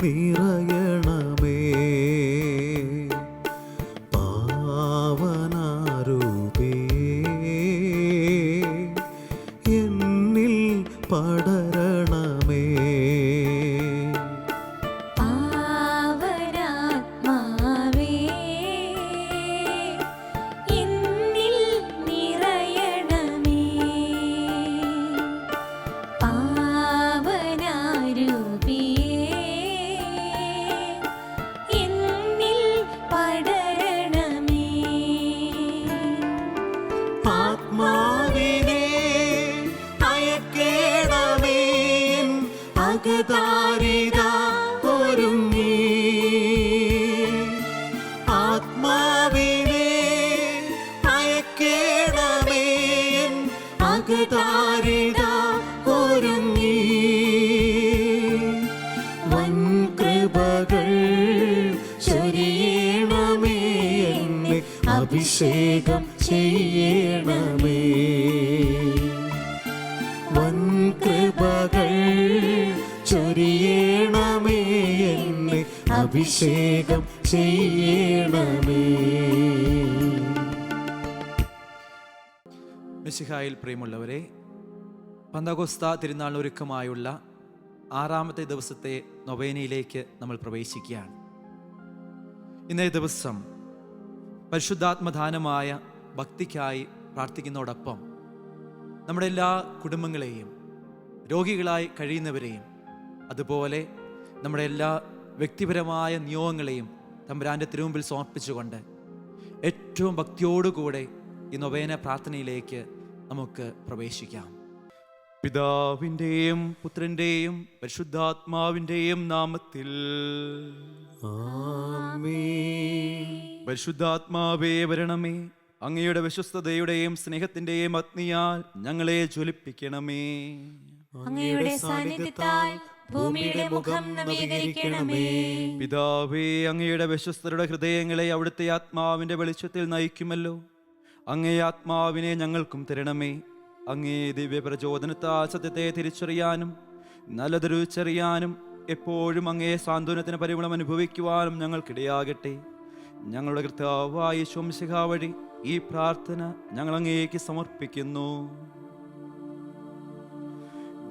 നിറയണമേ. പാവനാരൂപേ എന്നിൽ പടരണമേ. പാവനാത്മാവേ എന്നിൽ നിറയണമേ. പാവനാരൂപേ എന്നിൽ പടരണമേ. ആത്മാവിനെ അയക്കേണമേ. അകതാരിതാ ഒരുങ്ങി. ആത്മാവിനെ അയക്കേണമേ. അകതാരിതാ ഒരുങ്ങി. വൻകൃപകൾ ചൊരിയണമേ. എന്നെ അഭിഷേകം ചെയ്യണമേ. വൻകൃപകൾ ചൊരിയണമേ. എന്നെ അഭിഷേകം ചെയ്യണമേ. മിശിഹായിൽ പ്രിയമുള്ളവരെ, പന്തക്കോസ്ത തിരുനാൾ ഒരുക്കമായുള്ള 6ാമത്തെ ദിവസത്തെ നൊവേനയിലേക്ക് നമ്മൾ പ്രവേശിക്കുകയാണ്. ഇന്നേ ദിവസം പരിശുദ്ധാത്മദാനമായ ഭക്തിക്കായി പ്രാർത്ഥിക്കുന്നതോടൊപ്പം നമ്മുടെ എല്ലാ കുടുംബങ്ങളെയും, രോഗികളായി കഴിയുന്നവരെയും, അതുപോലെ നമ്മുടെ എല്ലാ വ്യക്തിപരമായ നിയോഗങ്ങളെയും തമ്പുരാൻ്റെ തിരുമുമ്പിൽ സമർപ്പിച്ചുകൊണ്ട് ഏറ്റവും ഭക്തിയോടുകൂടെ ഈ നൊവേന പ്രാർത്ഥനയിലേക്ക് നമുക്ക് പ്രവേശിക്കാം. പിതാവിൻ്റെയും പുത്രൻ്റെയും പരിശുദ്ധാത്മാവിൻ്റെയും നാമത്തിൽ ആമേൻ. പരിശുദ്ധാത്മാവേ വരണമേ. അങ്ങയുടെ വിശ്വസ്തതയുടെയും സ്നേഹത്തിൻ്റെയും അഗ്നിയാൽ ഞങ്ങളെ ജ്വലിപ്പിക്കണമേ. അങ്ങയുടെ സാന്നിധ്യത്താൽ ഭൂമിയുടെ മുഖം നവീകരിക്കണമേ. പിതാവേ, അങ്ങയുടെ വിശ്വസ്തരുടെ ഹൃദയങ്ങളെ അവിടുത്തെ ആത്മാവിൻ്റെ വെളിച്ചത്തിൽ നയിക്കുമല്ലോ. അങ്ങേ ആത്മാവിനെ ഞങ്ങൾക്കും തരണമേ. അങ്ങേ ദിവ്യ പ്രചോദനത്താൽ സത്യത്തെ തിരിച്ചറിയാനും നല്ലത് രുചിച്ചറിയാനും എപ്പോഴും അങ്ങേ സാന്ത്വനത്തിന് പരിമളം അനുഭവിക്കുവാനും ഞങ്ങൾക്കിടയാകട്ടെ. ഞങ്ങളുടെ കർത്താവായ യേശു മിശിഹാ വഴി ഈ പ്രാർത്ഥന ഞങ്ങൾ അങ്ങേക്ക് സമർപ്പിക്കുന്നു.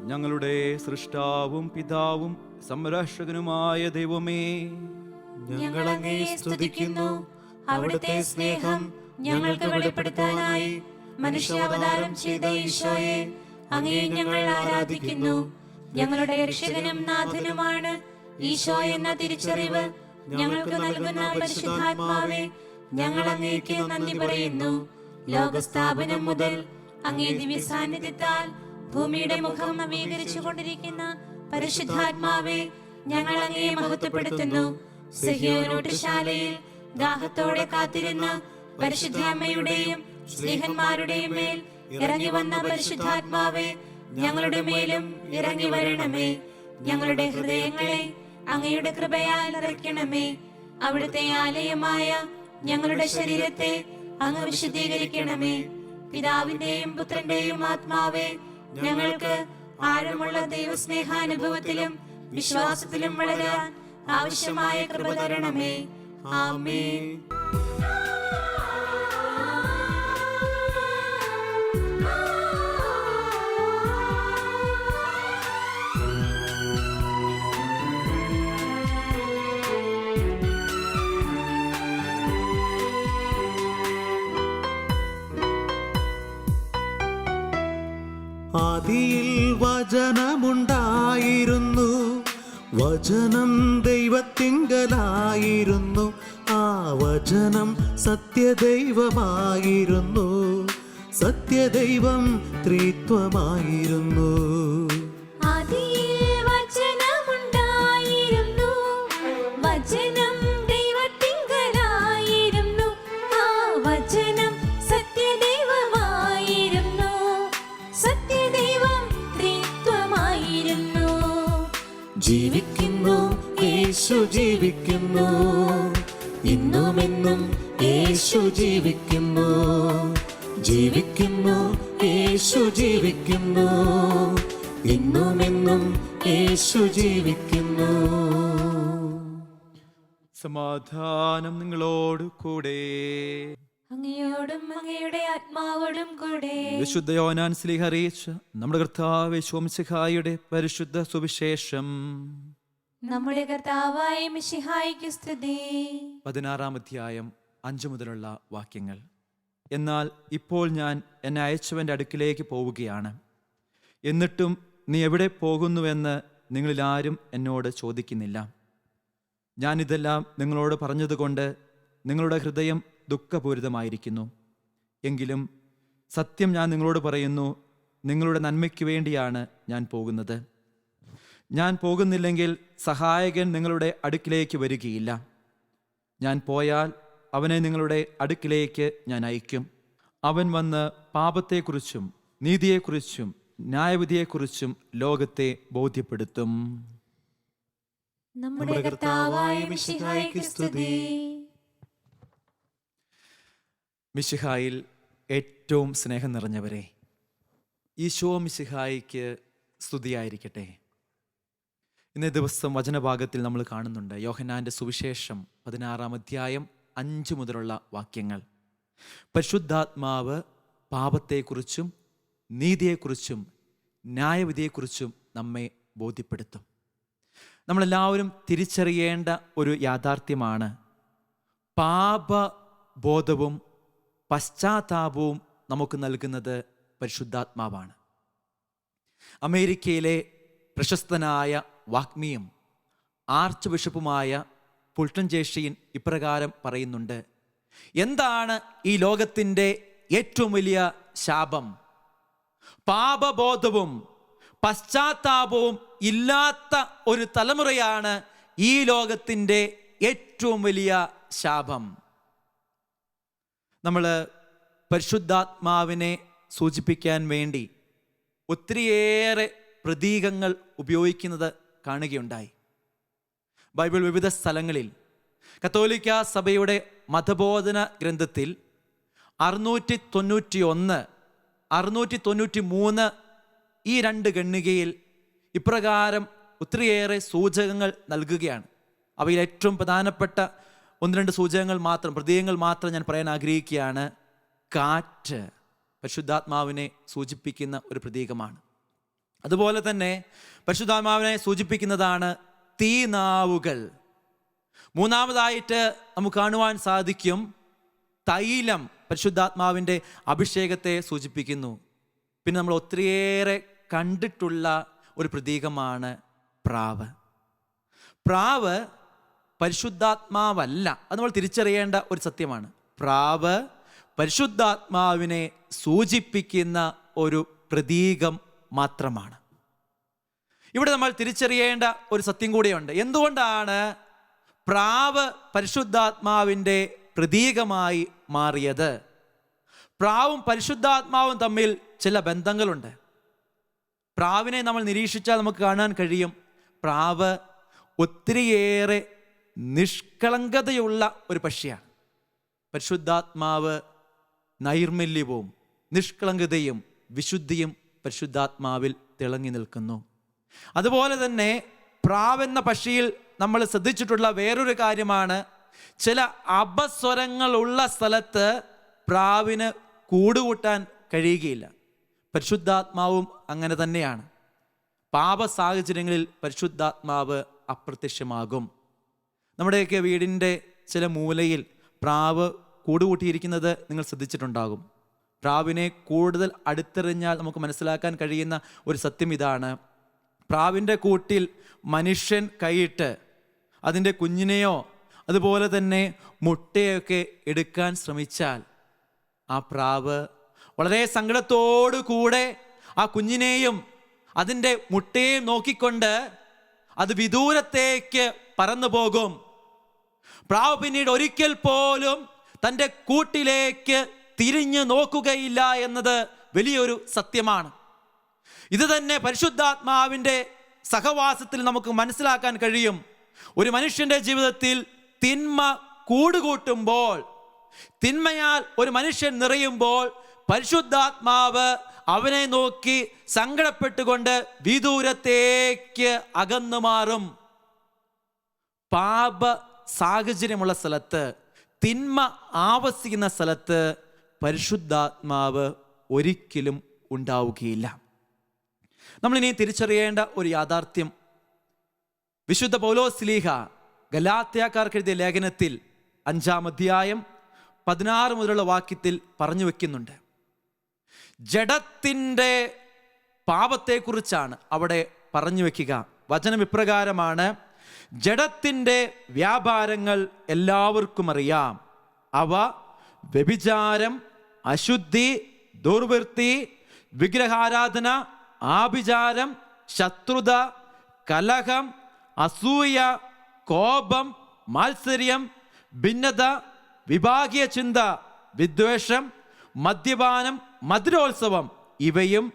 ഞങ്ങളുടെ സൃഷ്ടാവും പിതാവും സംരക്ഷകനുമായ ദൈവമേ, ഞങ്ങൾ അങ്ങയെ സ്തുതിക്കുന്നു. അവിടുത്തെ സ്നേഹം ഞങ്ങൾക്ക് വെളിപ്പെടുത്താനായി മനുഷ്യാവതാരം ചെയ്ത ഈശോയെ അങ്ങയെ ഞങ്ങൾ ആരാധിക്കുന്നു. ഞങ്ങളുടെ രക്ഷകനും നാഥനുമാണ് ഈശോ എന്ന തിരിച്ചറിവ് ഞങ്ങൾക്ക് നൽകുന്ന പരിശുദ്ധാത്മാവേ, ഞങ്ങൾ അങ്ങേക്ക് നന്ദി പറയുന്നു. ലോകസ്ഥാപനം മുതൽ അങ്ങേ ദിവ്യ സാന്നിധ്യത്താൽ ഭൂമിയുടെ മുഖം നവീകരിച്ചു കൊണ്ടിരിക്കുന്ന പരിശുദ്ധാത്മാവേ, ഞങ്ങൾ അങ്ങയെ മഹത്വപ്പെടുത്തുന്നു. സിഹിയോനോട്ടുശാലയിൽ ദാഹത്തോടെ കാത്തിരുന്ന പരിശുദ്ധാമ്മയുടെയും സ്നേഹന്മാരുടെയും മേൽ ഇറങ്ങി വന്ന പരിശുദ്ധാത്മാവേ, ഞങ്ങളുടെ മേലും ഇറങ്ങി വരണമേ. ഞങ്ങളുടെ ഹൃദയങ്ങളെ അങ്ങയുടെ കൃപയാൽ നിറയ്ക്കണമേ. അവിടുത്തെ ആലയമായ ഞങ്ങളുടെ ശരീരത്തെ അങ്ങ് വിശുദ്ധീകരിക്കണമേ. പിതാവിന്റെയും പുത്രന്റെയും ആത്മാവേ, ഞങ്ങൾക്ക് ആഴമുള്ള ദൈവസ്നേഹാനുഭവത്തിലും വിശ്വാസത്തിലും വളരാൻ ആവശ്യമായ കൃപ തരണമേ. ആമേൻ. ആദിയിൽ വചനമുണ്ടായിരുന്നു, വചനം ദൈവത്തിങ്കലായിരുന്നു, ആ വചനം സത്യദൈവമായിരുന്നു, സത്യദൈവം ത്രിത്വമായിരുന്നു. ജീവിക്കുന്നു യേശു ജീവിക്കുന്നു, ഇന്നുമെന്നും യേശു ജീവിക്കുന്നു. ജീവിക്കുന്നു യേശു ജീവിക്കുന്നു, ഇന്നുമെന്നും യേശു ജീവിക്കുന്നു. സമാധാനം നിങ്ങളോട് കൂടെ. അങ്ങയോടും അങ്ങയുടെ ആത്മാവോടും കൂടെ. വിശുദ്ധ യോഹന്നാൻ ശ്ലീഹ അറിയിച്ച നമ്മുടെ കർത്താവ് യേശു മിശിഹായുടെ പരിശുദ്ധ സുവിശേഷം. നമ്മുടെ കർത്താവായ മിശിഹായ്ക്ക് സ്തുതി. 16-ാം അധ്യായം 5 മുതലുള്ള വാക്യങ്ങൾ. എന്നാൽ ഇപ്പോൾ ഞാൻ എന്നെ അയച്ചവൻ്റെ അടുക്കിലേക്ക് പോവുകയാണ്. എന്നിട്ടും നീ എവിടെ പോകുന്നുവെന്ന് നിങ്ങളിൽ ആരും എന്നോട് ചോദിക്കുന്നില്ല. ഞാനിതെല്ലാം നിങ്ങളോട് പറഞ്ഞതുകൊണ്ട് നിങ്ങളുടെ ഹൃദയം ദുഃഖപൂരിതമായിരിക്കുന്നു. എങ്കിലും സത്യം ഞാൻ നിങ്ങളോട് പറയുന്നു, നിങ്ങളുടെ നന്മയ്ക്ക് വേണ്ടിയാണ് ഞാൻ പോകുന്നത്. ഞാൻ പോകുന്നില്ലെങ്കിൽ സഹായകൻ നിങ്ങളുടെ അടുക്കിലേക്ക് വരികയില്ല. ഞാൻ പോയാൽ അവനെ നിങ്ങളുടെ അടുക്കിലേക്ക് ഞാൻ അയക്കും. അവൻ വന്ന് പാപത്തെക്കുറിച്ചും നീതിയെക്കുറിച്ചും ന്യായവിധിയെക്കുറിച്ചും ലോകത്തെ ബോധ്യപ്പെടുത്തും. നമ്മുടെ കർത്താവായ മിശിഹായ്ക്ക് സ്തുതി. മിശിഹായിൽ ഏറ്റവും സ്നേഹം നിറഞ്ഞവരെ, ഈശോ മിശിഹായിക്ക് സ്തുതിയായിരിക്കട്ടെ. ഇന്നേ ദിവസം വചനഭാഗത്തിൽ നമ്മൾ കാണുന്നുണ്ട് യോഹന്നാന്റെ സുവിശേഷം 16-ാം അധ്യായം 5 മുതലുള്ള വാക്യങ്ങൾ. പരിശുദ്ധാത്മാവ് പാപത്തെക്കുറിച്ചും നീതിയെക്കുറിച്ചും ന്യായവിധിയെക്കുറിച്ചും നമ്മെ ബോധ്യപ്പെടുത്തും. നമ്മളെല്ലാവരും തിരിച്ചറിയേണ്ട ഒരു യാഥാർത്ഥ്യമാണ് പാപബോധവും പശ്ചാത്താപവും നമുക്ക് നൽകുന്നത് പരിശുദ്ധാത്മാവാണ്. അമേരിക്കയിലെ പ്രശസ്തനായ വാഗ്മിയും ആർച്ച് ബിഷപ്പുമായ ഫുൾട്ടൺ ജേഷീൻ ഇപ്രകാരം പറയുന്നുണ്ട്: എന്താണ് ഈ ലോകത്തിൻ്റെ ഏറ്റവും വലിയ ശാപം? പാപബോധവും പശ്ചാത്താപവും ഇല്ലാത്ത ഒരു തലമുറയാണ് ഈ ലോകത്തിൻ്റെ ഏറ്റവും വലിയ ശാപം. നമ്മൾ പരിശുദ്ധാത്മാവിനെ സൂചിപ്പിക്കാൻ വേണ്ടി ഒത്തിരിയേറെ പ്രതീകങ്ങൾ ഉപയോഗിക്കുന്നത് കാണുകയുണ്ടായി. ബൈബിൾ വിവിധ സ്ഥലങ്ങളിൽ കത്തോലിക്ക സഭയുടെ മതബോധന ഗ്രന്ഥത്തിൽ 691, 693 ഈ 2 ഖണ്ഡികയിൽ ഇപ്രകാരം ഒത്തിരിയേറെ സൂചകങ്ങൾ നൽകുകയാണ്. അവയിൽ ഏറ്റവും പ്രധാനപ്പെട്ട 1-2 സൂചകങ്ങൾ മാത്രം, പ്രതീകങ്ങൾ മാത്രം ഞാൻ പറയാൻ ആഗ്രഹിക്കുകയാണ്. കാറ്റ് പരിശുദ്ധാത്മാവിനെ സൂചിപ്പിക്കുന്ന ഒരു പ്രതീകമാണ്. അതുപോലെ തന്നെ പരിശുദ്ധാത്മാവിനെ സൂചിപ്പിക്കുന്നതാണ് തീനാവുകൾ. മൂന്നാമതായിട്ട് നമുക്ക് കാണുവാൻ സാധിക്കും തൈലം പരിശുദ്ധാത്മാവിൻ്റെ അഭിഷേകത്തെ സൂചിപ്പിക്കുന്നു. പിന്നെ നമ്മൾ ഒത്തിരിയേറെ കണ്ടിട്ടുള്ള ഒരു പ്രതീകമാണ് പ്രാവ്. പ്രാവ് പരിശുദ്ധാത്മാവല്ല, അത് നമ്മൾ തിരിച്ചറിയേണ്ട ഒരു സത്യമാണ്. പ്രാവ് പരിശുദ്ധാത്മാവിനെ സൂചിപ്പിക്കുന്ന ഒരു പ്രതീകം മാത്രമാണ്. ഇവിടെ നമ്മൾ തിരിച്ചറിയേണ്ട ഒരു സത്യം കൂടിയുണ്ട്. എന്തുകൊണ്ടാണ് പ്രാവ് പരിശുദ്ധാത്മാവിൻ്റെ പ്രതീകമായി മാറിയത്? പ്രാവും പരിശുദ്ധാത്മാവും തമ്മിൽ ചില ബന്ധങ്ങളുണ്ട്. പ്രാവിനെ നമ്മൾ നിരീക്ഷിച്ചാൽ നമുക്ക് കാണാൻ കഴിയും, പ്രാവ് ഒത്തിരിയേറെ നിഷ്കളങ്കതയുള്ള ഒരു പക്ഷിയാണ്. പരിശുദ്ധാത്മാവ് നൈർമല്യവും നിഷ്കളങ്കതയും വിശുദ്ധിയും പരിശുദ്ധാത്മാവിൽ തിളങ്ങി നിൽക്കുന്നു. അതുപോലെ തന്നെ പ്രാവെന്ന പക്ഷിയിൽ നമ്മൾ ശ്രദ്ധിച്ചിട്ടുള്ള വേറൊരു കാര്യമാണ്, ചില അപസ്വരങ്ങളുള്ള സ്ഥലത്ത് പ്രാവിന് കൂടുകൂട്ടാൻ കഴിയുകയില്ല. പരിശുദ്ധാത്മാവും അങ്ങനെ തന്നെയാണ്. പാപ സാഹചര്യങ്ങളിൽ പരിശുദ്ധാത്മാവ് അപ്രത്യക്ഷമാകും. നമ്മുടെയൊക്കെ വീടിൻ്റെ ചില മൂലയിൽ പ്രാവ് കൂടുകൂട്ടിയിരിക്കുന്നത് നിങ്ങൾ ശ്രദ്ധിച്ചിട്ടുണ്ടാകും. പ്രാവിനെ കൂടുതൽ അടുത്തെറിഞ്ഞാൽ നമുക്ക് മനസ്സിലാക്കാൻ കഴിയുന്ന ഒരു സത്യം ഇതാണ്: പ്രാവിൻ്റെ കൂട്ടിൽ മനുഷ്യൻ കൈയിട്ട് അതിൻ്റെ കുഞ്ഞിനെയോ അതുപോലെ തന്നെ മുട്ടയൊക്കെ എടുക്കാൻ ശ്രമിച്ചാൽ ആ പ്രാവ് വളരെ സങ്കടത്തോടു കൂടെ ആ കുഞ്ഞിനെയും അതിൻ്റെ മുട്ടയെയും നോക്കിക്കൊണ്ട് അത് വിദൂരത്തേക്ക് പറന്നു പോകും. പ്രാവ് പിന്നീട് ഒരിക്കൽ പോലും തൻ്റെ കൂട്ടിലേക്ക് തിരിഞ്ഞു നോക്കുകയില്ല എന്നത് വലിയൊരു സത്യമാണ്. ഇത് തന്നെ പരിശുദ്ധാത്മാവിൻ്റെ സഹവാസത്തിൽ നമുക്ക് മനസ്സിലാക്കാൻ കഴിയും. ഒരു മനുഷ്യൻ്റെ ജീവിതത്തിൽ തിന്മ കൂടുകൂട്ടുമ്പോൾ, തിന്മയാൽ ഒരു മനുഷ്യൻ നിറയുമ്പോൾ പരിശുദ്ധാത്മാവ് അവനെ നോക്കി സങ്കടപ്പെട്ടുകൊണ്ട് വിദൂരത്തേക്ക് അകന്നു മാറും. പാപ സാഹചര്യമുള്ള സ്ഥലത്ത്, തിന്മ ആവസിക്കുന്ന സ്ഥലത്ത് പരിശുദ്ധാത്മാവ് ഒരിക്കലും ഉണ്ടാവുകയില്ല. നമ്മളിനി തിരിച്ചറിയേണ്ട ഒരു യാഥാർത്ഥ്യം വിശുദ്ധ പൗലോസ് ശ്ലീഹ ഗലാത്യക്കാർക്ക് എഴുതിയ ലേഖനത്തിൽ 5-ാം അധ്യായം 16 മുതലുള്ള വാക്യത്തിൽ പറഞ്ഞു വെക്കുന്നുണ്ട്. ജഡത്തിൻ്റെ പാപത്തെക്കുറിച്ചാണ് അവിടെ പറഞ്ഞു വെക്കുക. വചനം ഇപ്രകാരമാണ്: ജഡത്തിൻ്റെ വ്യാപാരങ്ങൾ എല്ലാവർക്കും അറിയാം. അവ വ്യഭിചാരം, അശുദ്ധി, ദുർവൃത്തി, വിഗ്രഹാരാധന, ആഭിചാരം, ശത്രുത, കലഹം, അസൂയ, കോപം, മാത്സര്യം, ഭിന്നത, വിഭാഗീയ ചിന്ത, വിദ്വേഷം, മദ്യപാനം, മധുരോത്സവം, ഇവയും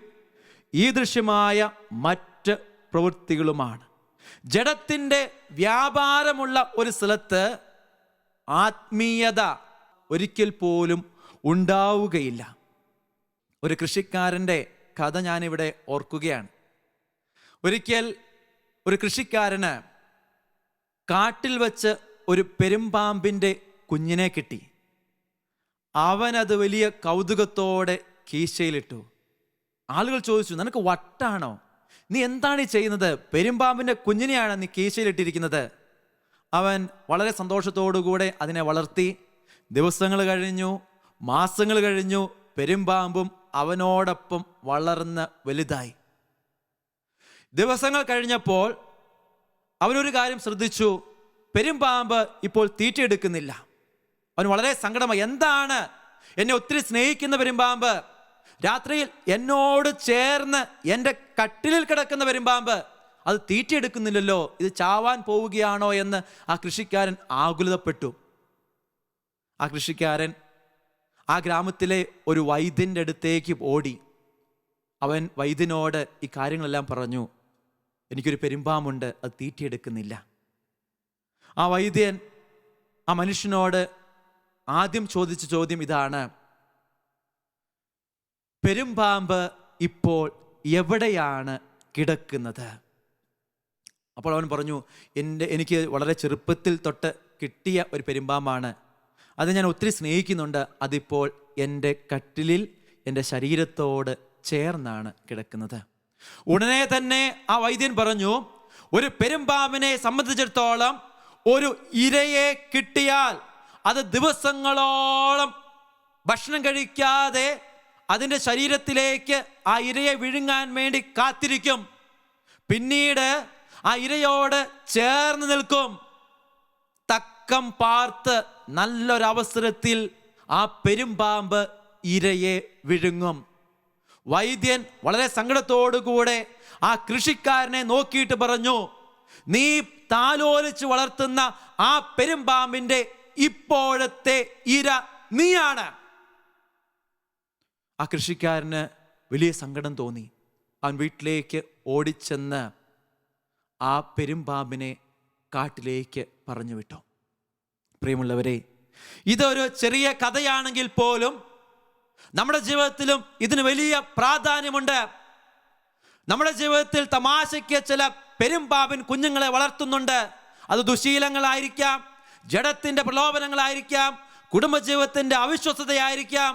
ഈ ദൃശ്യമായ മറ്റ് പ്രവൃത്തികളുമാണ്. ജഡത്തിൻ്റെ വ്യാപാരമുള്ള ഒരു സ്ഥലത്ത് ആത്മീയത ഒരിക്കൽ പോലും ഉണ്ടാവുകയില്ല. ഒരു കൃഷിക്കാരൻ്റെ കഥ ഞാനിവിടെ ഓർക്കുകയാണ്. ഒരിക്കൽ ഒരു കൃഷിക്കാരന് കാട്ടിൽ വച്ച് ഒരു പെരുമ്പാമ്പിൻ്റെ കുഞ്ഞിനെ കിട്ടി. അവനത് വലിയ കൗതുകത്തോടെ കീശയിലിട്ടു. ആളുകൾ ചോദിച്ചു, നിനക്ക് വട്ടാണോ? നീ എന്താണ് ഈ ചെയ്യുന്നത്? പെരുമ്പാമ്പിൻ്റെ കുഞ്ഞിനെയാണ് നീ കീശയിലിട്ടിരിക്കുന്നത്. അവൻ വളരെ സന്തോഷത്തോടുകൂടെ അതിനെ വളർത്തി. ദിവസങ്ങൾ കഴിഞ്ഞു, മാസങ്ങൾ കഴിഞ്ഞു. പെരുമ്പാമ്പും അവനോടൊപ്പം വളർന്ന് വലുതായി. ദിവസങ്ങൾ കഴിഞ്ഞപ്പോൾ അവനൊരു കാര്യം ശ്രദ്ധിച്ചു. പെരുമ്പാമ്പ് ഇപ്പോൾ തീറ്റയെടുക്കുന്നില്ല. അവൻ വളരെ സങ്കടമായി. എന്താണ്? എന്നെ ഒത്തിരി സ്നേഹിക്കുന്ന പെരുമ്പാമ്പ് രാത്രിയിൽ എന്നോട് ചേർന്ന് എൻ്റെ കട്ടിലിൽ കിടക്കുന്ന പെരുമ്പാമ്പ് അത് തീറ്റയെടുക്കുന്നില്ലല്ലോ, ഇത് ചാവാൻ പോവുകയാണോ എന്ന് ആ കൃഷിക്കാരൻ ആകുലതപ്പെട്ടു. ആ കൃഷിക്കാരൻ ആ ഗ്രാമത്തിലെ ഒരു വൈദ്യൻ്റെ അടുത്തേക്ക് ഓടി. അവൻ വൈദ്യനോട് ഈ കാര്യങ്ങളെല്ലാം പറഞ്ഞു. എനിക്കൊരു പെരുമ്പാമ്പുണ്ട്, അത് തീറ്റയെടുക്കുന്നില്ല. ആ വൈദ്യൻ ആ മനുഷ്യനോട് ആദ്യം ചോദിച്ച ചോദ്യം ഇതാണ്: പെരുമ്പാമ്പ് ഇപ്പോൾ എവിടെയാണ് കിടക്കുന്നത്? അപ്പോൾ അവൻ പറഞ്ഞു, എനിക്ക് വളരെ ചെറുപ്പത്തിൽ തൊട്ട് കിട്ടിയ ഒരു പെരുമ്പാമ്പാണ്. അത് ഞാൻ ഒത്തിരി സ്നേഹിക്കുന്നുണ്ട്. അതിപ്പോൾ എൻ്റെ കട്ടിലിൽ എൻ്റെ ശരീരത്തോട് ചേർന്നാണ് കിടക്കുന്നത്. ഉടനെ തന്നെ ആ വൈദ്യൻ പറഞ്ഞു, ഒരു പെരുമ്പാമ്പിനെ സംബന്ധിച്ചിടത്തോളം ഒരു ഇരയെ കിട്ടിയാൽ അത് ദിവസങ്ങളോളം ഭക്ഷണം കഴിക്കാതെ അതിൻ്റെ ശരീരത്തിലേക്ക് ആ ഇരയെ വിഴുങ്ങാൻ വേണ്ടി കാത്തിരിക്കും. പിന്നീട് ആ ഇരയോട് ചേർന്ന് നിൽക്കും. തക്കം പാർത്ത് നല്ലൊരവസരത്തിൽ ആ പെരുമ്പാമ്പ് ഇരയെ വിഴുങ്ങും. വൈദ്യൻ വളരെ സങ്കടത്തോടുകൂടെ ആ കൃഷിക്കാരനെ നോക്കിയിട്ട് പറഞ്ഞു, നീ താലോലിച്ച് വളർത്തുന്ന ആ പെരുമ്പാമ്പിൻ്റെ ഇപ്പോഴത്തെ ഇര നീയാണ്. ആ കൃഷിക്കാരന് വലിയ സങ്കടം തോന്നി. അവൻ വീട്ടിലേക്ക് ഓടിച്ചെന്ന് ആ പെരുമ്പാമ്പിനെ കാട്ടിലേക്ക് പറഞ്ഞു വിട്ടു. പ്രിയമുള്ളവരെ, ഇതൊരു ചെറിയ കഥയാണെങ്കിൽ പോലും നമ്മുടെ ജീവിതത്തിലും ഇതിന് വലിയ പ്രാധാന്യമുണ്ട്. നമ്മുടെ ജീവിതത്തിൽ തമാശയ്ക്ക് ചില പെരുമ്പാമ്പിൻ കുഞ്ഞുങ്ങളെ വളർത്തുന്നുണ്ട്. അത് ദുശീലങ്ങളായിരിക്കാം, ജഡത്തിൻ്റെ പ്രലോഭനങ്ങളായിരിക്കാം, കുടുംബജീവിതത്തിൻ്റെ അവിശ്വസതയായിരിക്കാം,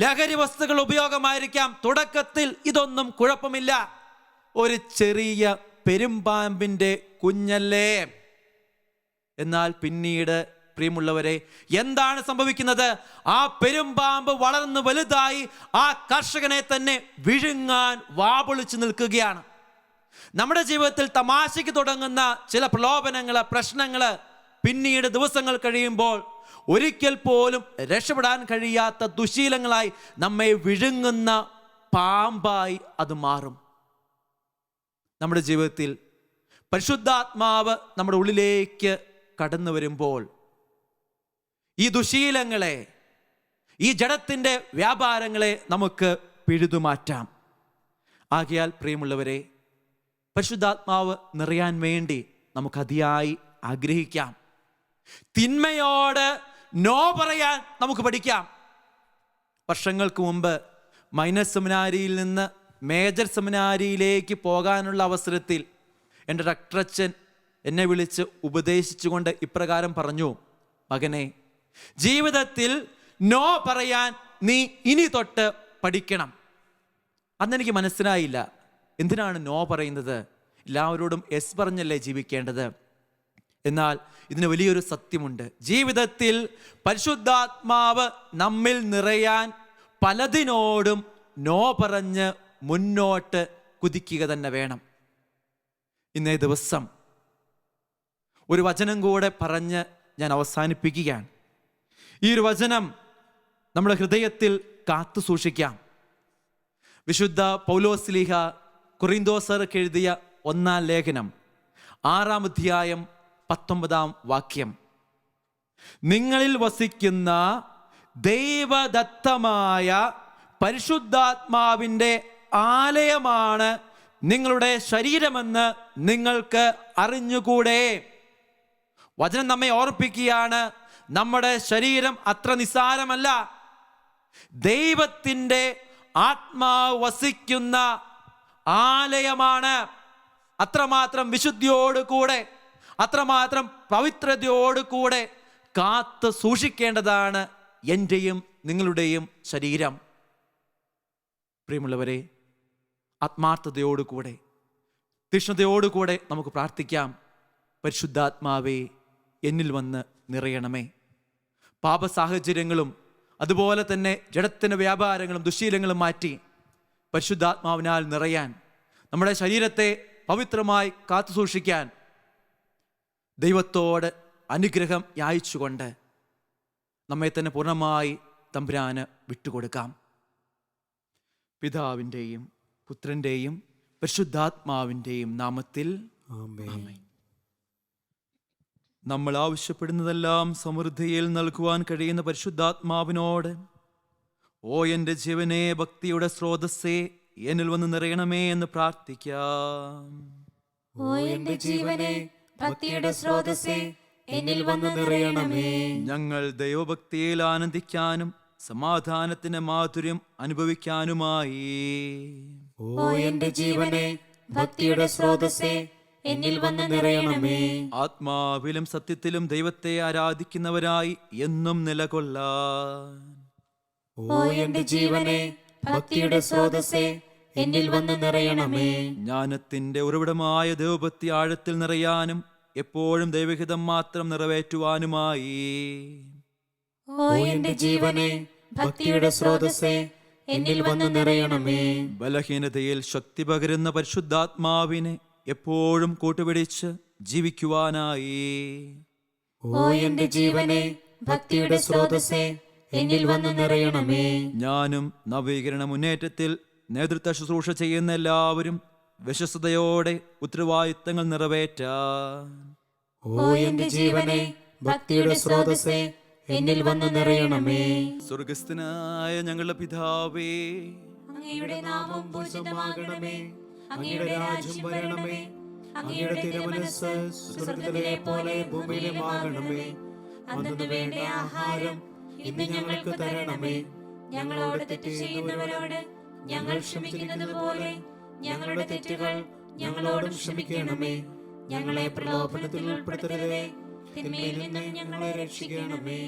ലഹരി വസ്തുക്കൾ ഉപയോഗമായിരിക്കാം. തുടക്കത്തിൽ ഇതൊന്നും കുഴപ്പമില്ല. ഒരു ചെറിയ പെരുമ്പാമ്പിൻ്റെ കുഞ്ഞല്ലേ. എന്നാൽ പിന്നീട് പ്രിയമുള്ളവരെ, എന്താണ് സംഭവിക്കുന്നത്? ആ പെരുമ്പാമ്പ് വളർന്നു വലുതായി ആ കർഷകനെ തന്നെ വിഴുങ്ങാൻ വാപൊളിച്ചു നിൽക്കുകയാണ്. നമ്മുടെ ജീവിതത്തിൽ തമാശയ്ക്ക് തുടങ്ങുന്ന ചില പ്രലോഭനങ്ങൾ, പ്രശ്നങ്ങൾ പിന്നീട് ദിവസങ്ങൾ കഴിയുമ്പോൾ ഒരിക്കൽ പോലും രക്ഷപ്പെടാൻ കഴിയാത്ത ദുശീലങ്ങളായി നമ്മെ വിഴുങ്ങുന്ന പാമ്പായി അത് മാറും. നമ്മുടെ ജീവിതത്തിൽ പരിശുദ്ധാത്മാവ് നമ്മുടെ ഉള്ളിലേക്ക് കടന്നു വരുമ്പോൾ ഈ ദുശീലങ്ങളെ, ഈ ജഡത്തിൻ്റെ വ്യാപാരങ്ങളെ നമുക്ക് പിഴുതുമാറ്റാം. ആകയാൽ പ്രിയമുള്ളവരെ, പരിശുദ്ധാത്മാവ് നിറയാൻ വേണ്ടി നമുക്ക് അതിയായി ആഗ്രഹിക്കാം. തിന്മയോട് നോ പറയാൻ നമുക്ക് പഠിക്കാം. വർഷങ്ങൾക്ക് മുമ്പ് മൈനർ സെമിനാരിയിൽ നിന്ന് മേജർ സെമിനാരിയിലേക്ക് പോകാനുള്ള അവസരത്തിൽ എൻ്റെ ഡോക്ടറച്ഛൻ എന്നെ വിളിച്ച് ഉപദേശിച്ചുകൊണ്ട് ഇപ്രകാരം പറഞ്ഞു, മകനെ, ജീവിതത്തിൽ നോ പറയാൻ നീ ഇനി തൊട്ട് പഠിക്കണം. അന്നെനിക്ക് മനസ്സിലായില്ല, എന്തിനാണ് നോ പറയുന്നത്? എല്ലാവരോടും എസ് പറഞ്ഞല്ലേ ജീവിക്കേണ്ടത്. എന്നാൽ ഇതിന് വലിയൊരു സത്യമുണ്ട്. ജീവിതത്തിൽ പരിശുദ്ധാത്മാവ് നമ്മിൽ നിറയാൻ പലതിനോടും നോ പറഞ്ഞ് മുന്നോട്ട് കുതിക്കുക തന്നെ വേണം. ഇന്നേ ദിവസം ഒരു വചനം കൂടെ പറഞ്ഞ് ഞാൻ അവസാനിപ്പിക്കുകയാണ്. ഈ ഒരു വചനം നമ്മുടെ ഹൃദയത്തിൽ കാത്തു സൂക്ഷിക്കാം. വിശുദ്ധ പൗലോസ്ലീഹ കൊറിന്തോസർക്ക് എഴുതിയ 1-ാം ലേഖനം 6-ാം അധ്യായം 19-ാം വാക്യം, നിങ്ങളിൽ വസിക്കുന്ന ദൈവദത്തമായ പരിശുദ്ധാത്മാവിൻ്റെ ആലയമാണ് നിങ്ങളുടെ ശരീരമെന്ന് നിങ്ങൾക്ക് അറിഞ്ഞുകൂടെ. വചനം നമ്മെ ഓർപ്പിക്കുകയാണ്, നമ്മുടെ ശരീരം അത്ര നിസ്സാരമല്ല. ദൈവത്തിൻ്റെ ആത്മാവ് വസിക്കുന്ന ആലയമാണ്. അത്രമാത്രം വിശുദ്ധിയോടുകൂടെ, അത്രമാത്രം പവിത്രതയോടുകൂടെ കാത്ത് സൂക്ഷിക്കേണ്ടതാണ് എൻ്റെയും നിങ്ങളുടെയും ശരീരം. പ്രിയമുള്ളവരെ, ആത്മാർത്ഥതയോടുകൂടെ, തീക്ഷ്ണതയോടുകൂടെ നമുക്ക് പ്രാർത്ഥിക്കാം. പരിശുദ്ധാത്മാവേ, എന്നിൽ വന്ന് നിറയണമേ. പാപസാഹചര്യങ്ങളും അതുപോലെ തന്നെ ജഡത്തിൻ്റെ വ്യാപാരങ്ങളും ദുശ്ശീലങ്ങളും മാറ്റി പരിശുദ്ധാത്മാവിനാൽ നിറയാൻ, നമ്മുടെ ശരീരത്തെ പവിത്രമായി കാത്തു സൂക്ഷിക്കാൻ ദൈവത്തോട് അനുഗ്രഹം യാചിച്ചുകൊണ്ട് നമ്മെ തന്നെ പൂർണ്ണമായി തമ്പുരാന് വിട്ടുകൊടുക്കാം. പിതാവിൻ്റെയും പുത്രൻ്റെയും പരിശുദ്ധാത്മാവിൻ്റെയും നാമത്തിൽ ആമേൻ. നമ്മൾ ആവശ്യപ്പെടുന്നതെല്ലാം സമൃദ്ധിയിൽ നൽകുവാൻ കഴിയുന്ന പരിശുദ്ധാത്മാവിനോട്, ഓ എൻ്റെ ജീവനെ, ഭക്തിയുടെ സ്രോതസ്സേ, എന്നിൽ വന്ന് നിറയണമേ എന്ന് പ്രാർത്ഥിക്കാം. ഓ എൻ്റെ ജീവനെ, ഭക്തിയുടെ സ്രോതസ്സേ, എന്നിൽ വന്ന് നിറയണമേ. ഞങ്ങൾ ദൈവഭക്തിയിൽ ആനന്ദിക്കാനും സമാധാനത്തിന്റെ മാധുര്യം അനുഭവിക്കാനുമായി, ഓ എൻ്റെ ജീവനെ, ഭക്തിയുടെ സ്രോതസ്സേ, എന്നിൽ വന്ന് നിറയണമേ. ആത്മാവിലും സത്യത്തിലും ദൈവത്തെ ആരാധിക്കുന്നവരായി എന്നും നിലകൊള്ളാൻ, ഓ എൻ്റെ ജീവനെ, ഭക്തിയുടെ സ്രോതസ്സേ, എന്നിൽ വന്ന് നിറയണമേ. ജ്ഞാനത്തിന്റെ ഉറവിടമായ ദൈവഭക്തി ആഴത്തിൽ നിറയാനും എപ്പോഴും ദൈവഹിതം മാത്രം നിറവേറ്റുവാനുമായി, ഓ എൻ്റെ ജീവനെ, ഭക്തിയുടെ സ്രോതസ്സേ, എന്നിൽ വന്ന് നിറയണമേ. ബലഹീനതയിൽ ശക്തി പകരുന്ന പരിശുദ്ധാത്മാവിനെ എപ്പോഴും കൂട്ടുപിടിച്ച് ജീവിക്കുവാനായി, ഓ എൻ്റെ ജീവനെ, ഭക്തിയുടെ സ്രോതസ്സേ, എന്നിൽ വന്ന് നിറയണമേ. ഞാനും നവീകരണ മുന്നേറ്റത്തിൽ നേതൃത്വ ശുശ്രൂഷ ചെയ്യുന്ന എല്ലാവരും വിശ്വസ്തയോടെ ഉത്തരവാദിത്തങ്ങൾ നിറവേറ്റാൻ, ഓ എൻ്റെ ജീവനെ, ഭക്തിയുടെ സ്രോതസ്സേ, എന്നിൽ വന്ന് നിറയണമേ. സ്വർഗസ്ഥനായ ഞങ്ങളുടെ പിതാവേ, അങ്ങയുടെ നാമം പൂജിതമാകണമേ. അങ്ങയുടെ രാജ്യം വരണമേ. അങ്ങയുടെ തിരുമനസ്സ് സ്വർഗ്ഗത്തിലെ പോലെ ഭൂമിയിലുമാകണമേ. അന്നു വേണ്ട ആഹാരം ഇന്ന് ഞങ്ങൾക്ക് തരണമേ. ഞങ്ങളോട് തെറ്റ് ചെയ്യുന്നവരോട് ഞങ്ങൾ ക്ഷമിക്കുന്നത് പോലെ ഞങ്ങളുടെ തെറ്റുകൾ ഞങ്ങളോടും ക്ഷമിക്കണമേ. ഞങ്ങളെ പ്രലോഭനത്തിൽ ഉൾപ്പെടുത്തരുതേ, തിന്മയിൽ നിന്ന് ഞങ്ങളെ രക്ഷിക്കണമേ.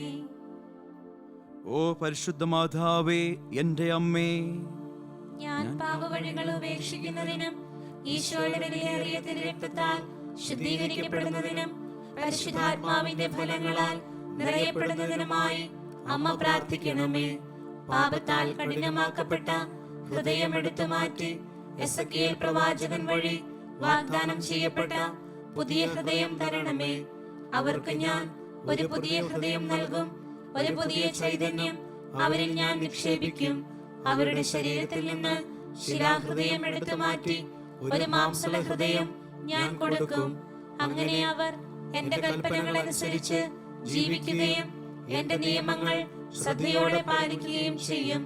ഓ പരിശുദ്ധ മാതാവേ, എൻ്റെ അമ്മേ, ഞാൻ പാപവഴികൾ ഉപേക്ഷിക്കുന്നതിനും ഈശോയുടെ വിലയേറിയ തിരുരക്തത്താൽ ശുദ്ധീകരിക്കപ്പെടുന്നതിനും പരിശുദ്ധാത്മാവിന്റെ ഫലങ്ങളാൽ നിറയപ്പെടുന്നതിനുമായി അമ്മ പ്രാർത്ഥിക്കണമേ. പാപത്താൽ കഠിനമാക്കപ്പെട്ട ഹൃദയം എടുത്തു മാറ്റി എസെക്കിയേൽ പ്രവാചകൻ വഴി വാഗ്ദാനം ചെയ്യപ്പെട്ട പുതിയ ഹൃദയം തരണമേ. അവർക്ക് ഞാൻ ഒരു പുതിയ ഹൃദയം നൽകും, ഒരു പുതിയ ചൈതന്യം അവരിൽ ഞാൻ നിക്ഷേപിക്കും. അവരുടെ ശരീരത്തിൽ നിന്ന് ശിലാഹൃദയം എടുത്തു മാറ്റി ഒരു മാംസള ഹൃദയം ഞാൻ കൊടുക്കും. അങ്ങനെ അവർ എന്റെ കൽപ്പനകൾ അനുസരിച്ച് ജീവിക്കുകയും എന്റെ നിയമങ്ങൾ ശ്രദ്ധയോടെ പാലിക്കുകയും ചെയ്യും.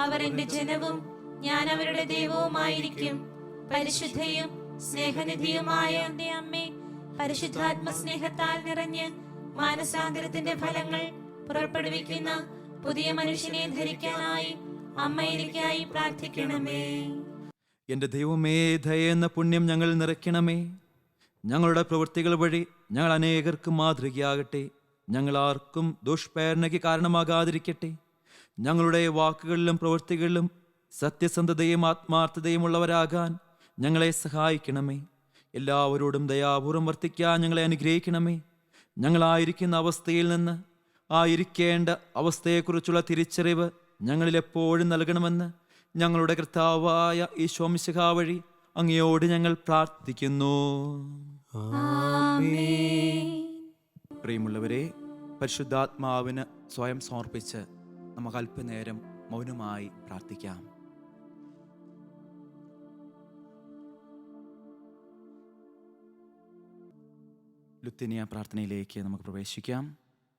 അവർ എന്റെ ജനവും ഞാൻ അവരുടെ ദൈവവുമായിരിക്കും. പരിശുദ്ധയും സ്നേഹനിധിയുമായ എന്റെ അമ്മേ, പരിശുദ്ധാത്മ സ്നേഹത്താൽ നിറഞ്ഞ് മാനസാന്തരത്തിന്റെ ഫലങ്ങൾ പുറപ്പെടുവിക്കുന്ന പുതിയ മനുഷ്യനെ ധരിക്കാനായി അമ്മ എനിക്കായി പ്രാർത്ഥിക്കണമേ. എൻ്റെ ദൈവമേ, ദയ എന്ന പുണ്യം ഞങ്ങൾ നിറയ്ക്കണമേ. ഞങ്ങളുടെ പ്രവൃത്തികൾ വഴി ഞങ്ങൾ അനേകർക്കും മാതൃകയാകട്ടെ. ഞങ്ങൾ ആർക്കും ദുഷ്പ്രേരണയ്ക്ക് കാരണമാകാതിരിക്കട്ടെ. ഞങ്ങളുടെ വാക്കുകളിലും പ്രവൃത്തികളിലും സത്യസന്ധതയും ആത്മാർത്ഥതയും ഉള്ളവരാകാൻ ഞങ്ങളെ സഹായിക്കണമേ. എല്ലാവരോടും ദയാപൂർവം വർത്തിക്കാൻ ഞങ്ങളെ അനുഗ്രഹിക്കണമേ. ഞങ്ങളായിരിക്കുന്ന അവസ്ഥയിൽ നിന്ന് ആയിരിക്കേണ്ട അവസ്ഥയെക്കുറിച്ചുള്ള തിരിച്ചറിവ് ഞങ്ങളിൽ എപ്പോഴും നൽകണമെന്ന് ഞങ്ങളുടെ കർത്താവായ ഈശോ മിശിഹാ വഴി അങ്ങയോട് ഞങ്ങൾ പ്രാർത്ഥിക്കുന്നു. പ്രിയമുള്ളവരെ, പരിശുദ്ധാത്മാവിന് സ്വയം സമർപ്പിച്ച് നമുക്ക് അല്പനേരം മൗനമായി പ്രാർത്ഥിക്കാം. ലുത്തിനിയ പ്രാർത്ഥനയിലേക്ക് നമുക്ക് പ്രവേശിക്കാം.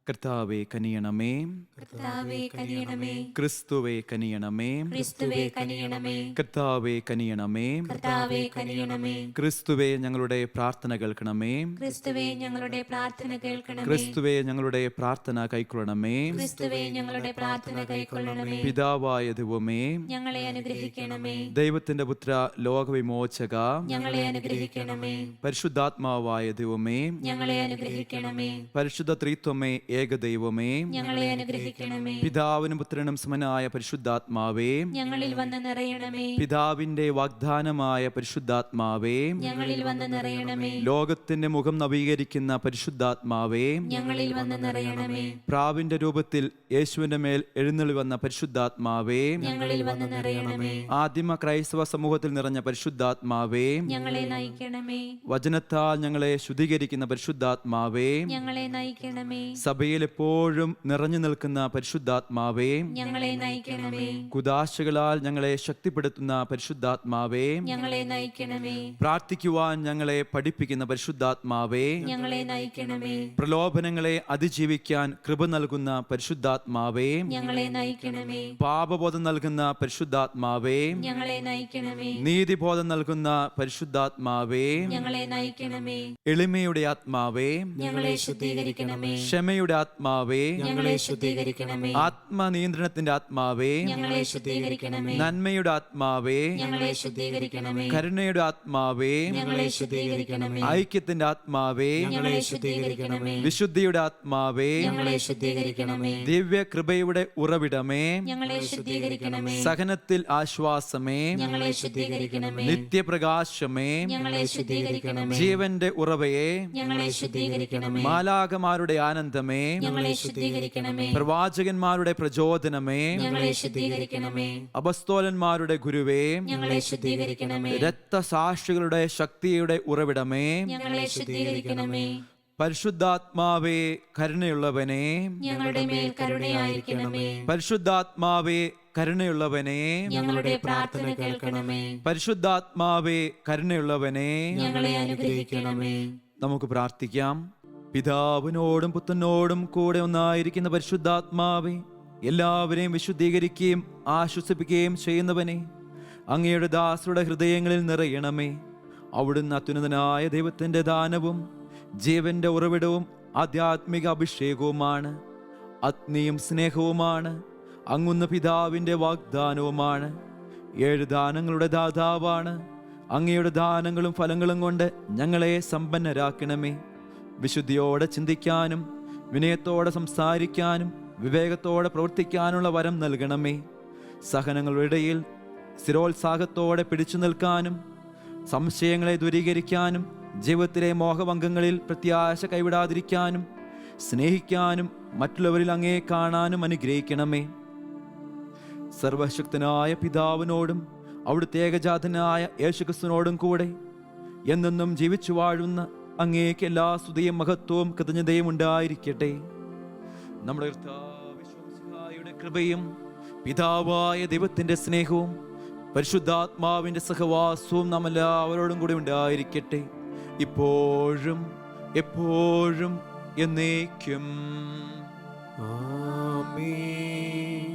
കർത്താവേ കനിയണമേ, കർത്താവേ കനിയണമേ, ക്രിസ്തുവേ കനിയണമേ, ക്രിസ്തുവേ കനിയണമേ, കർത്താവേ കനിയണമേ, കർത്താവേ കനിയണമേ, ക്രിസ്തുവേ ഞങ്ങളുടെ പ്രാർത്ഥന കേൾക്കണമേ, ക്രിസ്തുവേ ഞങ്ങളുടെ പ്രാർത്ഥന കേൾക്കണമേ, ക്രിസ്തുവേ ഞങ്ങളുടെ പ്രാർത്ഥന കൈക്കൊള്ളണമേ, ക്രിസ്തുവേ ഞങ്ങളുടെ പ്രാർത്ഥന കൈക്കൊള്ളണമേ, പിതാവായ ദൈവമേ ഞങ്ങളെ അനുഗ്രഹിക്കണമേ, ദൈവത്തിന്റെ പുത്ര ലോകവിമോചക ഞങ്ങളെ അനുഗ്രഹിക്കണമേ, പരിശുദ്ധാത്മാവായ ദൈവമേ, ഞങ്ങളെ അനുഗ്രഹിക്കണമേ, പരിശുദ്ധ ത്രിത്വമേ ഏകദൈവമേ, ഞങ്ങളെ അനുഗ്രഹിക്കണമേ, പിതാവിനും പുത്രനും സമനായ പരിശുദ്ധാത്മാവേ, ഞങ്ങളിൽ വന്ന് നിറയണമേ, പിതാവിന്റെ വാഗ്ദാനമായ പരിശുദ്ധാത്മാവേ, ഞങ്ങളിൽ വന്ന് നിറയണമേ, ലോകത്തിന്റെ മുഖം നവീകരിക്കുന്ന പരിശുദ്ധാത്മാവേ, ഞങ്ങളിൽ വന്ന് നിറയണമേ, പ്രാവിന്റെ രൂപത്തിൽ യേശുവിന്റെ മേൽ എഴുന്നള്ളി വന്ന പരിശുദ്ധാത്മാവേ, ഞങ്ങളിൽ വന്ന് നിറയണമേ, ആദിമ ക്രൈസ്തവ സമൂഹത്തിൽ നിറഞ്ഞ പരിശുദ്ധാത്മാവേ, ഞങ്ങളെ നയിക്കണമേ, വചനത്താൽ ഞങ്ങളെ ശുദ്ധീകരിക്കുന്ന പരിശുദ്ധാത്മാവേ, ഞങ്ങളെ നയിക്കണമേ, സഭയിൽ എപ്പോഴും നിറഞ്ഞു നിൽക്കുന്ന പരിശുദ്ധാത്മാവേ, ഞങ്ങളെ നയിക്കണമേ, കുദാശകളാൽ ഞങ്ങളെ ശക്തിപ്പെടുത്തുന്ന പരിശുദ്ധാത്മാവേ, ഞങ്ങളെ നയിക്കണമേ, പ്രാർത്ഥിക്കുവാൻ ഞങ്ങളെ പഠിപ്പിക്കുന്ന പരിശുദ്ധാത്മാവേ, ഞങ്ങളെ നയിക്കണമേ, പ്രലോഭനങ്ങളെ അതിജീവിക്കാൻ കൃപ നൽകുന്ന പരിശുദ്ധാത്മാവേ, ഞങ്ങളെ നയിക്കണമേ, പാപബോധം നൽകുന്ന പരിശുദ്ധാത്മാവേ, ഞങ്ങളെ നയിക്കണമേ, നീതിബോധം നൽകുന്ന പരിശുദ്ധാത്മാവേ, ഞങ്ങളെ നയിക്കണമേ, എളിമയുടെ ആത്മാവേ, ഞങ്ങളെ ശുദ്ധീകരിക്കണമേ, ക്ഷമയുടെ ആത്മാവേ, ഞങ്ങളെ ശുദ്ധീകരിക്കണമേ, ആത്മനിയന്ത്രണത്തിന്റെ ആത്മാവേ, ഞങ്ങളെ ശുദ്ധീകരിക്കണമേ, നന്മയുടെ ആത്മാവേ, ഞങ്ങളെ ശുദ്ധീകരിക്കണമേ, കരുണയുടെ ആത്മാവേ, ഞങ്ങളെ ശുദ്ധീകരിക്കണമേ, ഐക്യത്തിന്റെ ആത്മാവേ, ഞങ്ങളെ ശുദ്ധീകരിക്കണമേ, വിശുദ്ധിയുടെ ആത്മാവേ, ഞങ്ങളെ ശുദ്ധീകരിക്കണമേ, ദിവ്യ കൃപയുടെ ഉറവിടമേ, ഞങ്ങളെ ശുദ്ധീകരിക്കണമേ, സഹനത്തിൽ ആശ്വാസമേ, ഞങ്ങളെ ശുദ്ധീകരിക്കണമേ, നിത്യപ്രകാശമേ, ഞങ്ങളെ ശുദ്ധീകരിക്കണമേ, ജീവന്റെ ഉറവയെ, ഞങ്ങളെ ശുദ്ധീകരിക്കണമേ, മാലാകമാരുടെ ആനന്ദമേ, ഞങ്ങളെ ശുദ്ധീകരിക്കണമേ, പ്രവാചകന്മാരുടെ പ്രചോദനമേ, ഞങ്ങളെ ശുദ്ധീകരിക്കണമേ, അപസ്തോലന്മാരുടെ ഗുരുവേ, ഞങ്ങളെ ശുദ്ധീകരിക്കണമേ, രക്തസാക്ഷികളുടെ ശക്തിയുടെ ഉറവിടമേ, ഞങ്ങളെ ശുദ്ധീകരിക്കണമേ, പരിശുദ്ധാത്മാവേ കരുണയുള്ളവനെ, ഞങ്ങളുടെ മേൽ കരുണയായിരിക്കണമേ, പരിശുദ്ധാത്മാവേ കരുണയുള്ളവനെ, ഞങ്ങളുടെ പ്രാർത്ഥന കേൾക്കണമേ, പരിശുദ്ധാത്മാവേ കരുണയുള്ളവനെ. ഞങ്ങളെ അനുഗ്രഹിക്കണമേ. നമുക്ക് പ്രാർത്ഥിക്കാം. പിതാവിനോടും പുത്രനോടും കൂടെ ഒന്നായിരിക്കുന്ന പരിശുദ്ധാത്മാവേ, എല്ലാവരെയും വിശുദ്ധീകരിക്കുകയും ആശ്വസിപ്പിക്കുകയും ചെയ്യുന്നവനെ, അങ്ങയുടെ ദാസരുടെ ഹൃദയങ്ങളിൽ നിറയണമേ. അവിടുന്ന് അത്യുന്നതനായ ദൈവത്തിന്റെ ദാനവും ജീവന്റെ ഉറവിടവും ആധ്യാത്മിക അഭിഷേകവുമാണ്, അഗ്നിയും സ്നേഹവുമാണ്, അങ്ങുന്ന പിതാവിന്റെ വാഗ്ദാനവുമാണ്, 7 ദാനങ്ങളുടെ ദാതാവാണ്. അങ്ങയുടെ ദാനങ്ങളും ഫലങ്ങളും കൊണ്ട് ഞങ്ങളെ സമ്പന്നരാക്കണമേ. വിശുദ്ധിയോടെ ചിന്തിക്കാനും വിനയത്തോടെ സംസാരിക്കാനും വിവേകത്തോടെ പ്രവർത്തിക്കാനുള്ള വരം നൽകണമേ. സഹനങ്ങളുടെ ഇടയിൽ സ്ഥിരോത്സാഹത്തോടെ പിടിച്ചു നിൽക്കാനും സംശയങ്ങളെ ദൂരീകരിക്കാനും ജീവിതത്തിലെ മോഹഭംഗങ്ങളിൽ പ്രത്യാശ കൈവിടാതിരിക്കാനും സ്നേഹിക്കാനും മറ്റുള്ളവരിൽ അങ്ങേ കാണാനും അനുഗ്രഹിക്കണമേ. സർവശക്തനായ പിതാവിനോടും അവിടുത്തെ ഏകജാതനായ യേശുക്രിസ്തുവിനോടും കൂടെ എന്നെന്നും ജീവിച്ചു വാഴുന്ന അങ്ങേക്ക് എല്ലാ സ്തുതിയും മഹത്വവും കൃതജ്ഞതയും ഉണ്ടായിരിക്കട്ടെ. നമ്മുടെ കർത്താവിന്റെ കൃപയും പിതാവായ ദൈവത്തിന്റെ സ്നേഹവും പരിശുദ്ധാത്മാവിന്റെ സഹവാസവും നാം എല്ലാവരോടും കൂടി ഉണ്ടായിരിക്കട്ടെ, ഇപ്പോഴും എപ്പോഴും എന്നേക്കും. ആമേൻ.